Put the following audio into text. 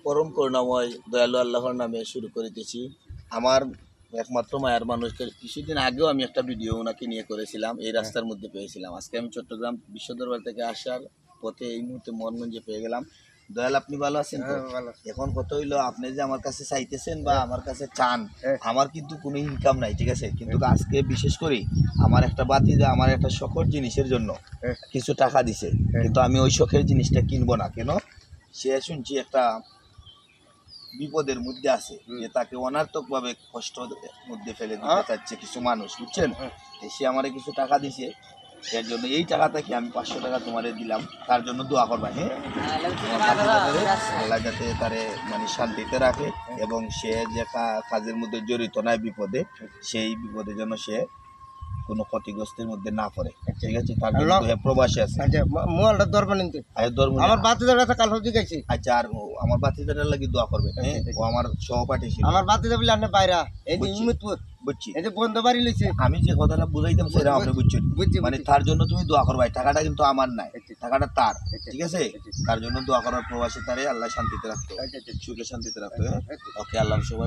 পরম করুণাময় দয়ালু আল্লাহর নামে শুরু করিতেছি। আমার একমাত্র মায়ের মানুষকে কিছুদিন আগেও আমি একটা ভিডিও ওনাকে নিয়ে করেছিলাম, এই রাস্তার মধ্যে পেয়েছিলাম। আজকে আমি চট্টগ্রাম বিশ্ব দরবার থেকে আসার পথে এই মুহূর্তে মোহনগঞ্জে পেয়ে গেলাম। দয়াল, আপনি ভালো আছেন তো? এখন কত হইলো, আপনি যে আমার কাছে চাইতেছেন বা আমার কাছে চান, আমার কিন্তু কোনো ইনকাম নাই, ঠিক আছে? কিন্তু আজকে বিশেষ করে আমার একটা বাতিজা আমার একটা শখের জিনিসের জন্য কিছু টাকা দিছে, কিন্তু আমি ওই শখের জিনিসটা কিনবো না। কেন? সে শুনছি একটা বিপদের মধ্যে আছে, যে তাকে অনার্থক ভাবে কষ্টের মধ্যে ফেলে দিতে চাচ্ছে কিছু মানুষ, বুঝছেন? সে আমারে কিছু টাকা দিছে, এর জন্য এই টাকা থেকে আমি 500 টাকা তোমারে দিলাম, তার জন্য দোয়া করবা। হ্যাঁ, আল্লাহ যাতে তারে মানে শান্তিতে রাখে এবং সে যে কাজের মধ্যে জড়িত নাই বিপদে, সেই বিপদে যেন সে কোনো ক্ষতিগ্রস্তের মধ্যে না পড়ে, ঠিক আছে? তার জন্য প্রবাসী আছে। মোবাইলটা দরকার নিতে আমার বাতিদার কাছে কাল হতে গেছি। আচ্ছা, আর আমার বাতিদারের লাগি দোয়া করবে। হ্যাঁ, ও আমার সহপাঠী ছিল। আমার বাতিদা বলে আপনি বাইরা এই যে ইমতপুর বুঝছি, এই যে বন্ধ বাড়ি লইছে। আমি যে কথাটা বুঝাইতাম সেটা আপনি বুঝছেন, মানে তার জন্য তুমি দোয়া করবা। টাকাটা কিন্তু আমার নাই, টাকাটা তার, ঠিক আছে? তার জন্য দোয়া করার, প্রবাসী তারে আল্লাহ শান্তিতে রাখতো, সুখে শান্তিতে রাখতো। ওকে, আল্লাহ সবাই